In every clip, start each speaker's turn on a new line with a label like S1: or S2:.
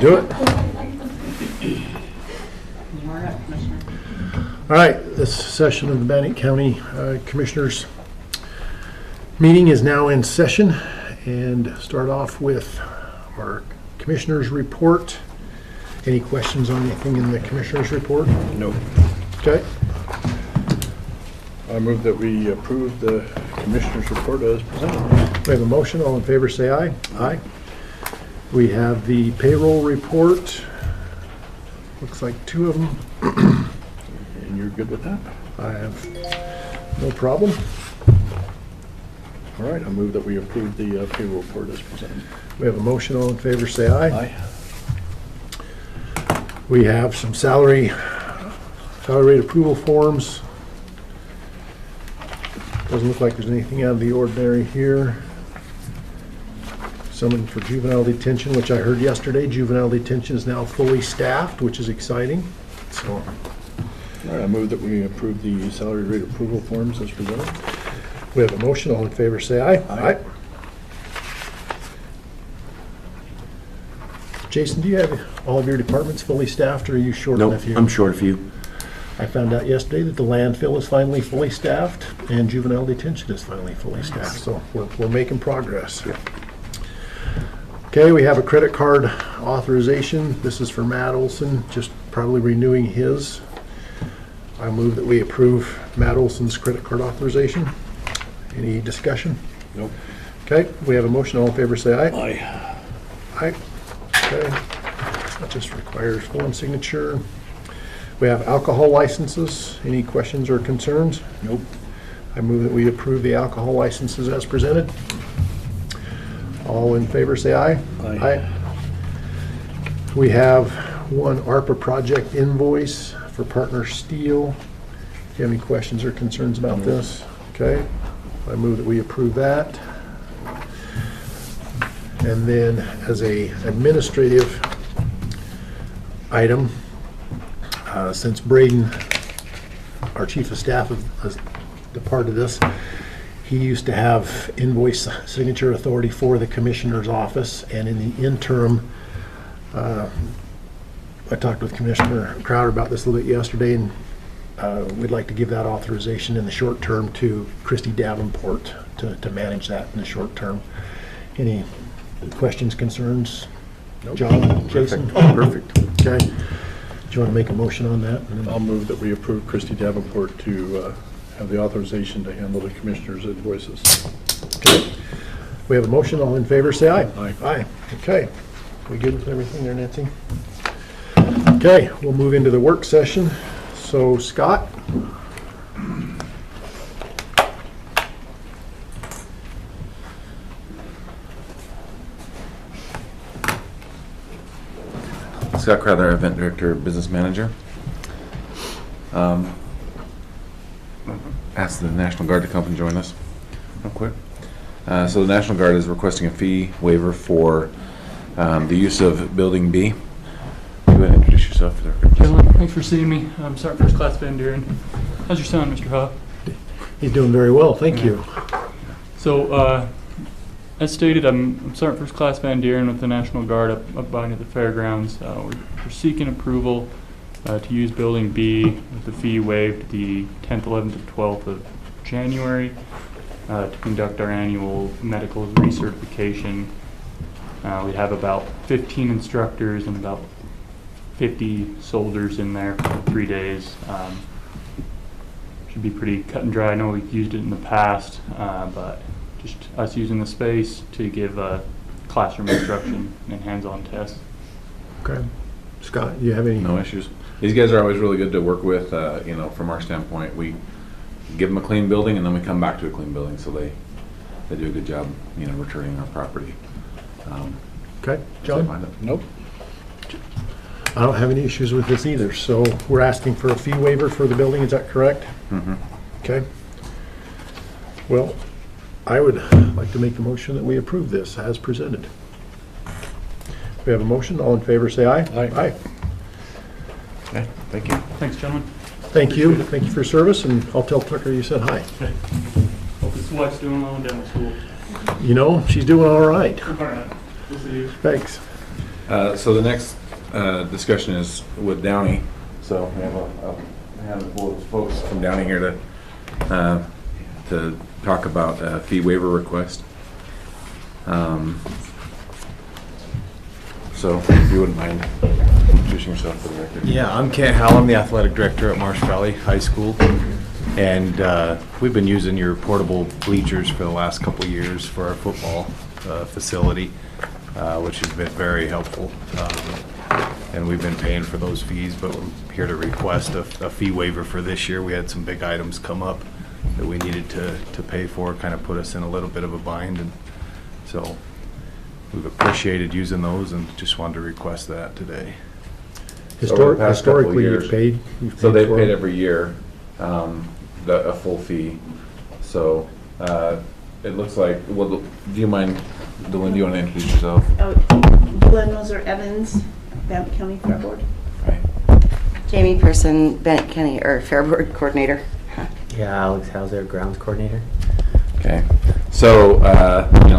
S1: Do it. All right, this session of the Bannock County Commissioners meeting is now in session, and start off with our Commissioners report. Any questions on anything in the Commissioners report?
S2: No.
S1: Okay.
S2: I move that we approve the Commissioners report as presented.
S1: We have a motion. All in favor say aye. Aye. We have the payroll report. Looks like two of them.
S2: And you're good with that?
S1: I have no problem.
S2: All right, I move that we approve the payroll report as presented.
S1: We have a motion. All in favor say aye.
S2: Aye.
S1: We have some salary rate approval forms. Doesn't look like there's anything out of the ordinary here. Someone for juvenile detention, which I heard yesterday. Juvenile detention is now fully staffed, which is exciting. So,
S2: All right, I move that we approve the salary rate approval forms as presented.
S1: we have a motion. All in favor say aye.
S2: Aye.
S1: Jason, do you have all of your departments fully staffed, or are you short on
S3: Nope,
S1: a few?
S3: I'm short a few.
S1: I found out yesterday that the landfill is finally fully staffed and juvenile detention is finally fully staffed, so we're making progress.
S3: Yeah.
S1: Okay, we have a credit card authorization. This is for Matt Olson, just probably renewing his. I move that we approve Matt Olson's credit card authorization. Any discussion?
S2: Nope.
S1: Okay, we have a motion. All in favor say aye.
S2: Aye.
S1: Aye. Okay, that just requires form signature. We have alcohol licenses. Any questions or concerns?
S2: Nope.
S1: I move that we approve the alcohol licenses as presented. All in favor say aye.
S2: Aye.
S1: We have one ARPA project invoice for Partner Steel. Do you have any questions or concerns about this? Okay, I move that we approve that. And then as a administrative item, since Braden, our chief of staff, has departed us, he used to have invoice signature authority for the commissioner's office, and in the interim, I talked with Commissioner Crowder about this a little bit yesterday, and we'd like to give that authorization in the short term to Christy Davenport to manage that in the short term. Any questions, concerns? John, Jason?
S3: Perfect.
S1: Okay. Do you want to make a motion on that?
S2: I'll move that we approve Christy Davenport to have the authorization to handle the Commissioners' invoices.
S1: Okay. We have a motion. All in favor, say aye.
S2: Aye.
S1: Aye. Okay. We good with everything there, Nancy? Okay, we'll move into the work session. So, Scott?
S3: Scott Crowther, Event Director, Business Manager. Asked the National Guard to come and join us real quick. So the National Guard is requesting a fee waiver for the use of Building B. Go ahead and introduce yourself for the record.
S4: Gentlemen, thanks for seeing me. I'm Sergeant First Class Van Duren. How's your son, Mr. Huff?
S1: He's doing very well, thank you.
S4: So, as stated, I'm Sergeant First Class Van Duren with the National Guard up by near the fairgrounds. We're seeking approval to use Building B with the fee waived the 10th, 11th, and 12th of January to conduct our annual medical recertification. We have about 15 instructors and about 50 soldiers in there for 3 days. Should be pretty cut and dry. I know we've used it in the past, but just us using the space to give classroom instruction and hands-on tests.
S1: Okay. Scott, do you have any?
S3: No issues. These guys are always really good to work with. You know, from our standpoint, we give them a clean building and then we come back to a clean building, so they do a good job, you know, returning our property.
S1: Okay, John?
S2: Nope.
S1: I don't have any issues with this either, so we're asking for a fee waiver for the building, is that correct?
S3: Mm-hmm.
S1: Okay. Well, I would like to make the motion that we approve this as presented. We have a motion. All in favor, say aye.
S2: Aye.
S3: Okay, thank you.
S4: Thanks, gentlemen.
S1: Thank you. Thank you for your service, and I'll tell Tucker you said hi.
S4: Hope his wife's doing well in dental school.
S1: You know, she's doing all right.
S4: All right. We'll see you.
S1: Thanks.
S3: So the next discussion is with Downey. So we have a handful of folks from Downey here to talk about a fee waiver request. So if you wouldn't mind introducing yourself for the record.
S5: Yeah, I'm Kent Howell. I'm the athletic director at Marsh Valley High School. And we've been using your portable bleachers for the last couple of years for our football facility, which has been very helpful. And we've been paying for those fees, but we're here to request a fee waiver for this year. We had some big items come up that we needed to pay for, kind of put us in a little bit of a bind. And so we've appreciated using those and just wanted to request that today.
S3: Over the past couple of
S1: Historically,
S3: years.
S1: you've paid
S3: So they've
S1: for
S3: paid
S1: it?
S3: every year a full fee. So it looks like, well, do you mind, Dylan, do you want to introduce yourself?
S6: Glenn Moser Evans, Bannock County Fair Board.
S3: Right.
S7: Jamie Person, Bannock County, or Fair Board Coordinator.
S8: Yeah, Alex Hauser, grounds coordinator.
S3: Okay. So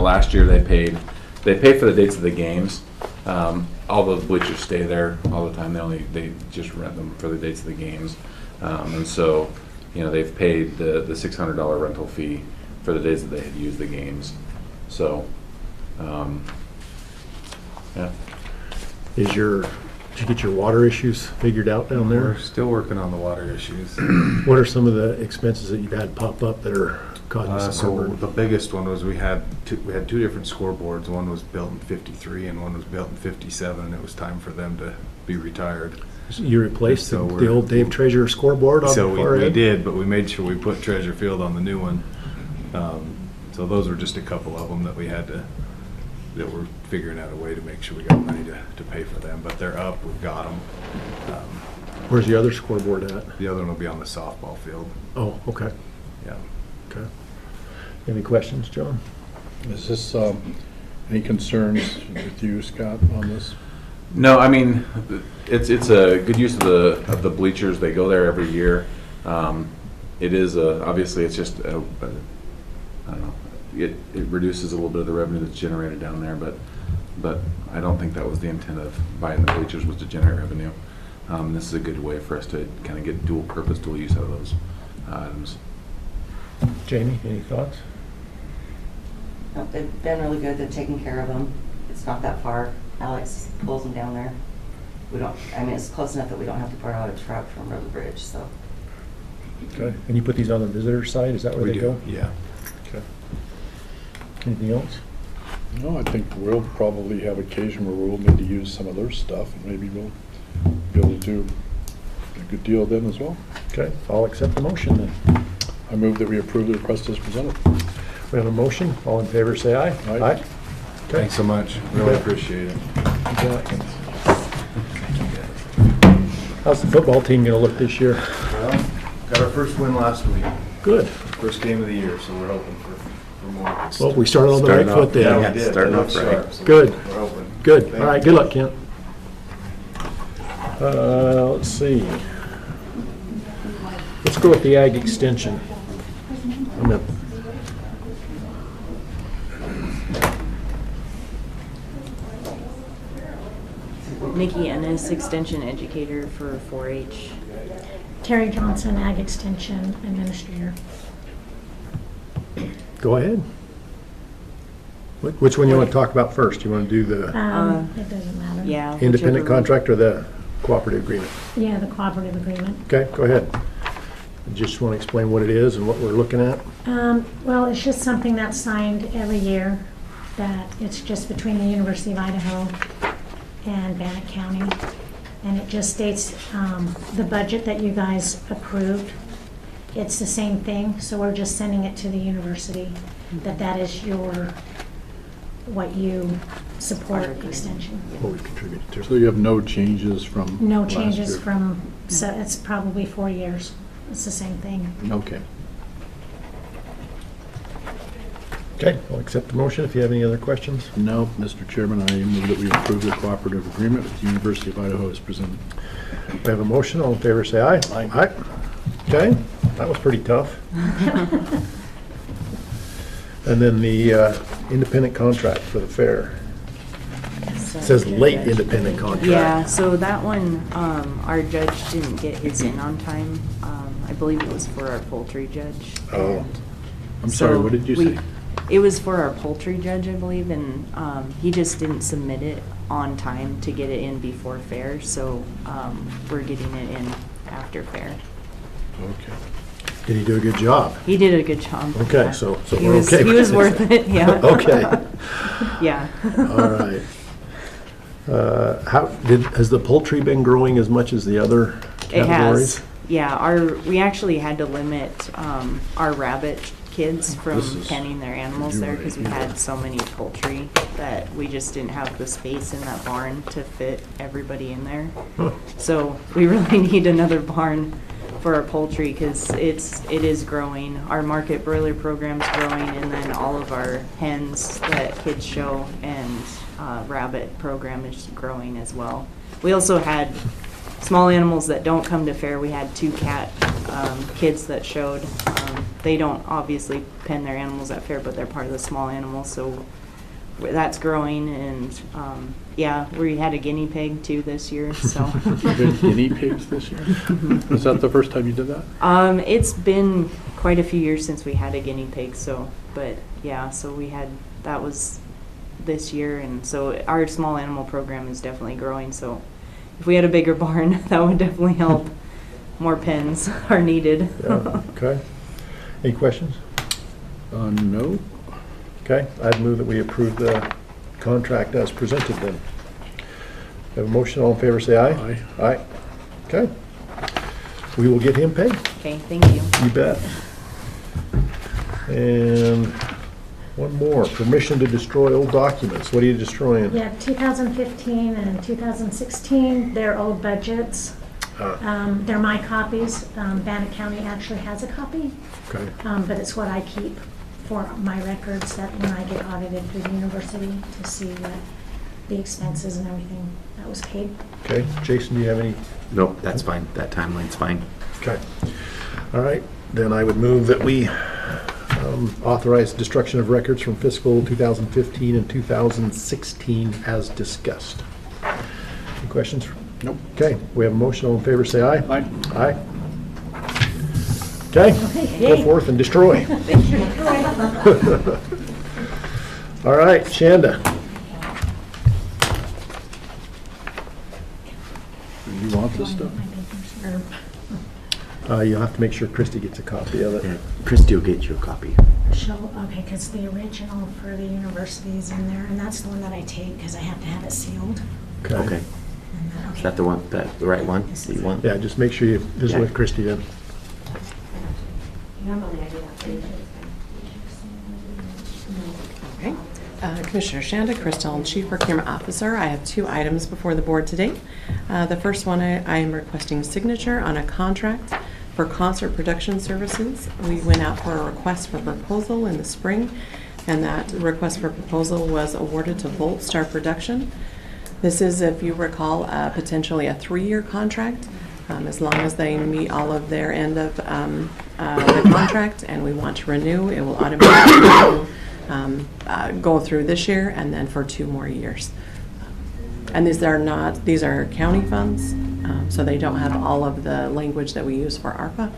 S3: last year they paid for the dates of the games. All those bleachers stay there all the time. They just rent them for the dates of the games. And so, they've paid the $600 rental fee for the days that they had used the games. So, yeah.
S1: Did you get your water issues figured out down there?
S5: We're still working on the water issues.
S1: What are some of the expenses that you've had pop up that are causing some
S5: So
S1: heartburn?
S5: the biggest one was we had two different scoreboards. One was built in '53 and one was built in '57, and it was time for them to be retired.
S1: You replaced
S5: So
S1: the
S5: we're-
S1: old Dave Treasurer scoreboard on
S5: So
S1: the far
S5: we
S1: end?
S5: did, but we made sure we put Treasure Field on the new one. So those were just a couple of them that we're figuring out a way to make sure we got money to pay for them. But they're up, we've got them.
S1: Where's the other scoreboard at?
S5: The other one will be on the softball field.
S1: Oh, okay,
S5: Yeah.
S1: okay. Any questions, John?
S2: Is this, any concerns with you, Scott, on this?
S3: No, I mean, it's a good use of the bleachers. They go there every year. It is obviously it's just I don't know. It reduces a little bit of the revenue that's generated down there, but I don't think that was the intent of buying the bleachers, was to generate revenue. This is a good way for us to kind of get dual use out of those items.
S1: Jamie, any thoughts?
S7: No, they've been really good. They've taken care of them. It's not that far. Alex pulls them down there. It's close enough that we don't have to borrow a truck from River Bridge, so.
S1: Okay. And you put these on the visitor side, is that where
S5: We
S1: they
S5: do,
S1: go?
S5: yeah.
S1: Okay. Anything else?
S2: No, I think we'll probably have occasion where we'll need to use some of their stuff, and maybe we'll be able to do a good deal then as well.
S1: Okay, I'll accept the motion then.
S2: I move that we approve the request as presented.
S1: We have a motion, all in favor say aye.
S2: Aye.
S1: Okay.
S5: Thanks so much. Really
S1: bet.
S5: appreciate it.
S1: How's the football team gonna look this year?
S5: Well, got our first win last week.
S1: Good.
S5: First game of the year, so we're hoping for more.
S1: Well, we started on the right foot
S5: Yeah,
S1: then.
S5: we did.
S3: starting
S5: They
S3: off
S5: look
S3: right.
S5: sharp, so
S1: Good.
S5: We're hoping.
S1: Good.
S5: Thank
S1: All right,
S5: you.
S1: good luck, Kent. Let's see. Let's go with the ag extension. I'm gonna-
S9: Nikki Ennis, Extension Educator for 4-H.
S10: Terry Johnson, Ag Extension Administrator.
S1: Go ahead. Which one you want to talk about first? You want to do the
S10: It doesn't matter.
S9: Yeah.
S1: independent
S9: whichever-
S1: contract or the cooperative agreement?
S10: Yeah, the cooperative agreement.
S1: Okay, go ahead. Just want to explain what it is and what we're looking at?
S10: Well, it's just something that's signed every year, that it's just between the University of Idaho and Bannock County. And it just states the budget that you guys approved. It's the same thing, so we're just sending it to the university, that is what you support extension.
S1: What we've contributed to.
S2: So you have no changes from
S10: No
S2: last
S10: changes
S2: year?
S10: from, so it's probably 4 years. It's the same thing.
S2: Okay.
S1: Okay, I'll accept the motion if you have any other questions.
S2: No, Mr. Chairman, I move that we approve the cooperative agreement with the University of Idaho as presented.
S1: We have a motion, all in favor say aye. Aye. Okay, that was pretty tough. And then the independent contract for the fair.
S10: So-
S1: It says late independent contract.
S9: Yeah, so that one, our judge didn't get his in on time. I believe it was for our poultry judge.
S1: Oh.
S9: and
S2: I'm sorry,
S9: so
S2: what did you
S9: we-
S2: say?
S9: It was for our poultry judge, I believe, and he just didn't submit it on time to get it in before fair, so we're getting it in after fair.
S2: Okay.
S1: Did he do a good job?
S9: He did a good job.
S1: Okay,
S9: yeah.
S1: so
S9: He
S1: we're
S9: was-
S1: okay
S9: He
S1: with
S9: was
S1: this.
S9: worth it, yeah.
S1: Okay.
S9: Yeah.
S1: All right. Has the poultry been growing as much as the other
S9: It
S1: categories?
S9: has, yeah. We actually had to limit our rabbit kids from
S2: This is-
S9: penning their animals
S2: you're
S9: there
S2: right,
S9: because we
S2: you're
S9: had
S2: right.
S9: so many poultry that we just didn't have the space in that barn to fit everybody in there.
S1: Huh.
S9: So we really need another barn for our poultry because it is growing. Our market broiler program's growing, and then all of our hens that kids show and rabbit program is growing as well. We also had small animals that don't come to fair. We had 2 cat kids that showed. They don't obviously pen their animals at fair, but they're part of the small animals, so that's growing. And yeah, we had a guinea pig too this year. So
S2: You did guinea pigs this year? Was that the first time you did that?
S9: it's been quite a few years since we had a guinea pig. So, but yeah, so that was this year, and so our small animal program is definitely growing. So if we had a bigger barn, that would definitely help. More pens are needed.
S1: Yeah, okay. Any questions?
S2: No.
S1: Okay, I'd move that we approve the contract as presented then. Have a motion, all in favor, say aye.
S2: Aye.
S1: Aye. Okay. We will get him paid.
S9: Okay, thank you.
S1: You bet. And one more, permission to destroy old documents. What are you destroying?
S10: Yeah, 2015 and 2016, they're old budgets. They're my copies. Bannock County actually has a copy,
S1: Okay,
S10: but it's what I keep for my records that when I get audited through the university to see what the expenses and everything that was paid.
S1: okay. Jason, do you have any?
S8: Nope, that's fine. That timeline's fine.
S1: Okay. All right, then I would move that we authorize destruction of records from fiscal 2015 and 2016 as discussed. Any questions?
S2: Nope.
S1: Okay, we have a motion. All in favor, say aye.
S2: Aye.
S1: Aye. Okay, go forth and destroy. All right, Shanda.
S2: You want this stuff?
S1: You'll have to make sure Christie gets a copy of
S8: Yeah,
S1: it.
S8: Christie will get you a copy.
S10: Okay, because the original for the university is in there, and that's the one that I take because I have to have it sealed.
S8: Okay.
S10: And then-
S8: Is that the one, the right one that you want?
S1: Yeah, just make sure you visit with Christie then.
S10: Normally I do that for you.
S11: Okay. Commissioner Shanda, Crystal, Chief Procurement Officer. I have 2 items before the board today. The first one, I am requesting signature on a contract for concert production services. We went out for a request for proposal in the spring, and that request for proposal was awarded to Volt Star Production. This is, if you recall, potentially a 3-year contract, as long as they meet all of their end of the contract and we want to renew, it will automatically go through this year and then for 2 more years. And these are county funds, so they don't have all of the language that we use for ARPA.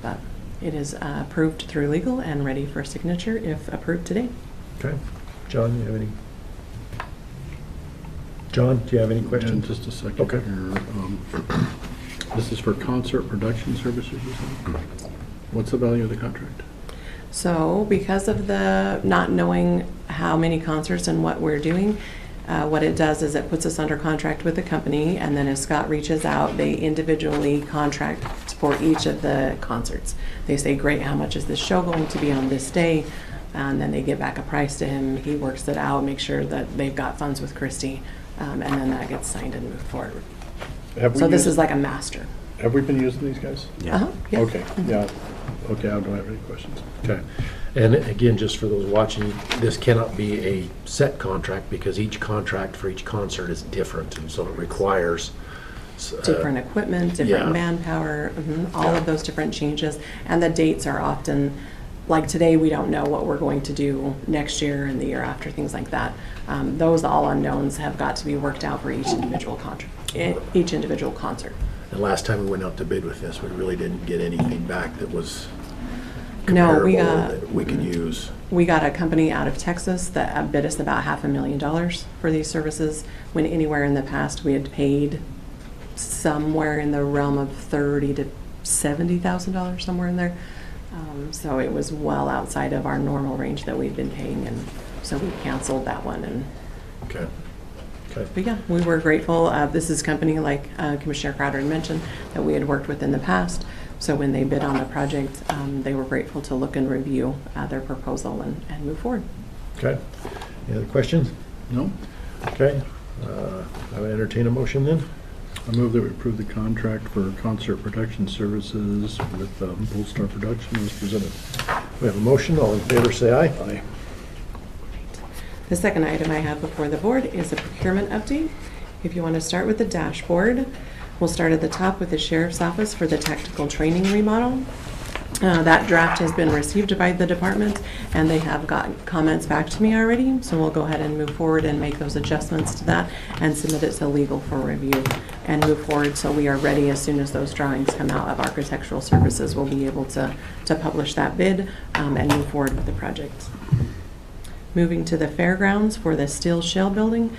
S11: But it is approved through legal and ready for signature if approved today.
S1: Okay. John, do you have any? John, do you have any questions?
S2: Just a second.
S1: Okay.
S2: Here. This is for concert production services, you said? What's the value of the contract?
S11: So because of the not knowing how many concerts and what we're doing, what it does is it puts us under contract with the company, and then as Scott reaches out, they individually contract for each of the concerts. They say, great, how much is this show going to be on this day? And then they give back a price to him. He works it out, makes sure that they've got funds with Christie, and then that gets signed and moved forward. So this is like a master.
S2: Have we been using these guys?
S11: Uh-huh, yeah.
S2: Okay, yeah. Okay, I don't have any questions.
S1: Okay. And again, just for those watching, this cannot be a set contract because each contract for each concert is different, and so it requires
S11: Different equipment, different
S1: yeah.
S11: manpower, all of those different changes. And the dates are often like today, we don't know what we're going to do next year and the year after, things like that. Those all unknowns have got to be worked out for each individual concert.
S1: The last time we went out to bid with this, we really didn't get anything back that was
S11: No, we
S1: comparable that we could use.
S11: We got a company out of Texas that bid us about $500,000 for these services, when anywhere in the past we had paid somewhere in the realm of $30,000 to $70,000, somewhere in there. So it was well outside of our normal range that we'd been paying, and so we canceled that one. And
S1: Okay. Okay.
S11: but yeah, we were grateful. This is a company, like Commissioner Crowder had mentioned, that we had worked with in the past. So when they bid on the project, they were grateful to look and review their proposal and move forward.
S1: Okay. Any other questions?
S2: No?
S1: Okay. I would entertain a motion then.
S2: I move that we approve the contract for concert production services with Polestar Production as presented.
S1: We have a motion. All in favor, say aye.
S2: Aye.
S11: The second item I have before the board is a procurement update. If you want to start with the dashboard, we'll start at the top with the Sheriff's Office for the tactical training remodel. That draft has been received by the department, and they have gotten comments back to me already, so we'll go ahead and move forward and make those adjustments to that and submit it to legal for review and move forward, so we are ready as soon as those drawings come out of Architectural Services. We'll be able to publish that bid and move forward with the project. Moving to the fairgrounds for the steel shell building.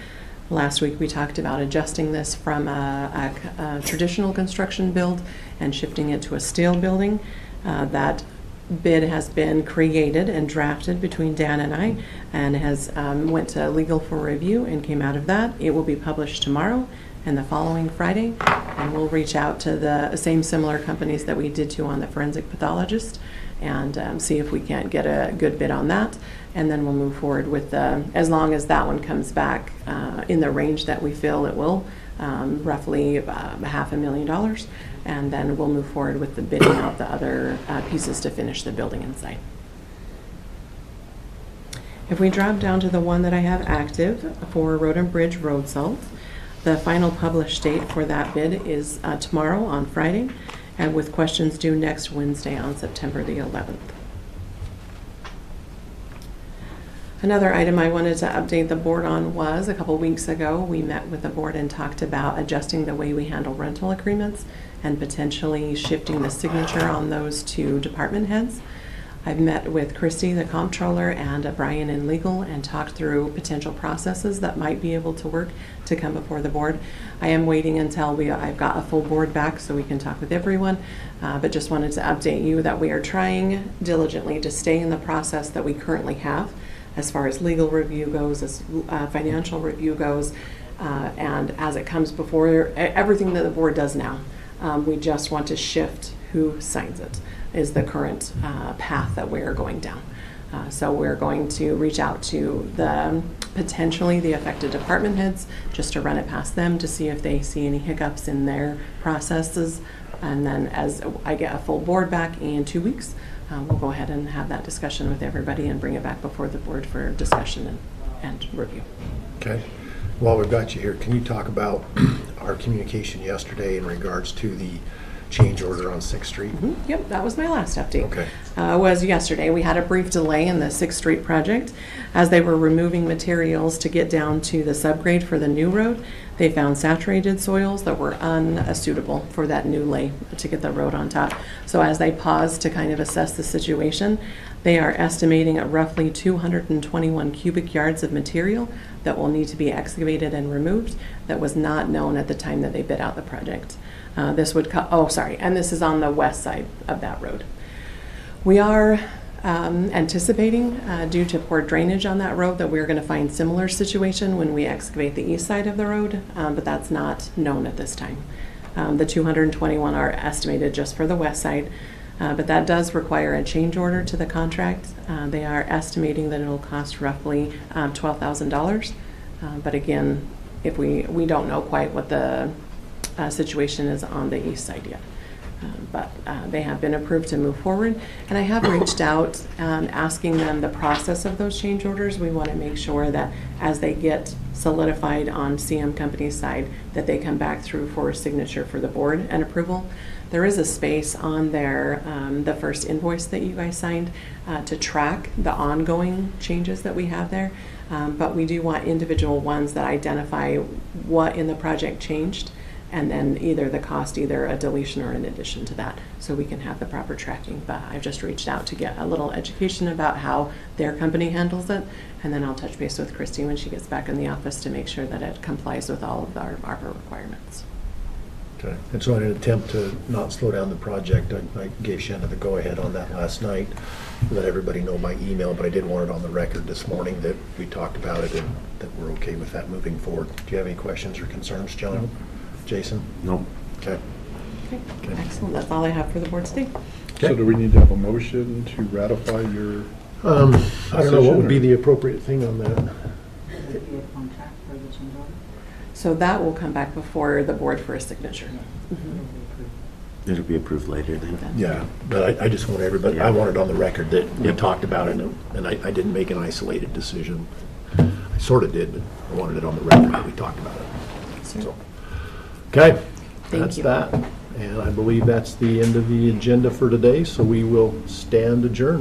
S11: Last week we talked about adjusting this from a traditional construction build and shifting it to a steel building. That bid has been created and drafted between Dan and I, and has went to legal for review and came out of that. It will be published tomorrow and the following Friday, and we'll reach out to the same similar companies that we did to on the forensic pathologist and see if we can't get a good bid on that, and then we'll move forward with as long as that one comes back in the range that we feel it will, roughly $500,000, and then we'll move forward with the bidding out the other pieces to finish the building inside. If we drop down to the one that I have active for Road and Bridge road salt, the final published date for that bid is tomorrow on Friday, and with questions due next Wednesday on September the 11th. Another item I wanted to update the board on was a couple weeks ago we met with the board and talked about adjusting the way we handle rental agreements and potentially shifting the signature on those to department heads. I've met with Christy, the comptroller, and Brian in legal and talked through potential processes that might be able to work to come before the board. I am waiting until I've got a full board back so we can talk with everyone, but just wanted to update you that we are trying diligently to stay in the process that we currently have as far as legal review goes, as financial review goes, and as it comes before everything that the board does now. We just want to shift who signs it is the current path that we're going down. So we're going to reach out to potentially the affected department heads just to run it past them to see if they see any hiccups in their processes. And then as I get a full board back in 2 weeks, we'll go ahead and have that discussion with everybody and bring it back before the board for discussion and review.
S1: Okay. While we've got you here, can you talk about our communication yesterday in regards to the change order on 6th Street?
S11: Mm-hmm. Yep, that was my last update.
S1: Okay.
S11: Was yesterday. We had a brief delay in the 6th Street project as they were removing materials to get down to the subgrade for the new road. They found saturated soils that were unsuitable for that new lay to get the road on top. So as they paused to kind of assess the situation, they are estimating at roughly 221 cubic yards of material that will need to be excavated and removed that was not known at the time that they bid out the project. And this is on the west side of that road. We are anticipating, due to poor drainage on that road, that we're going to find similar situation when we excavate the east side of the road, but that's not known at this time. The 221 are estimated just for the west side, but that does require a change order to the contract. They are estimating that it'll cost roughly $12,000, but again, if we don't know quite what the situation is on the east side yet. But they have been approved to move forward. And I have reached out, asking them the process of those change orders. We want to make sure that as they get solidified on CM Company's side, that they come back through for a signature for the board and approval. There is a space on there, the first invoice that you guys signed, to track the ongoing changes that we have there. But we do want individual ones that identify what in the project changed, and then either the cost, either a deletion or an addition to that, so we can have the proper tracking. But I've just reached out to get a little education about how their company handles it, and then I'll touch base with Christy when she gets back in the office to make sure that it complies with all of our ARPA requirements.
S1: Okay. And so in an attempt to not slow down the project, I gave Shannon the go-ahead on that last night, let everybody know by email, but I did want it on the record this morning that we talked about it and that we're okay with that moving forward. Do you have any questions or concerns, John? Jason?
S8: Nope.
S1: Okay.
S11: Okay, excellent. That's all I have for the board today.
S2: So do we need to have a motion to ratify your?
S1: I don't know, what would be the appropriate thing on that?
S7: Would it be a contract for the change order?
S11: So that will come back before the board for a signature. Mhm.
S8: It'll be approved later then.
S1: Yeah, but I just want everybody, I want it on the record that we talked about it, and I didn't make an isolated decision. I sort of did, but I wanted it on the record that we talked about it. So, okay,
S11: Thank
S1: that's
S11: you.
S1: that. And I believe that's the end of the agenda for today, so we will stand adjourned.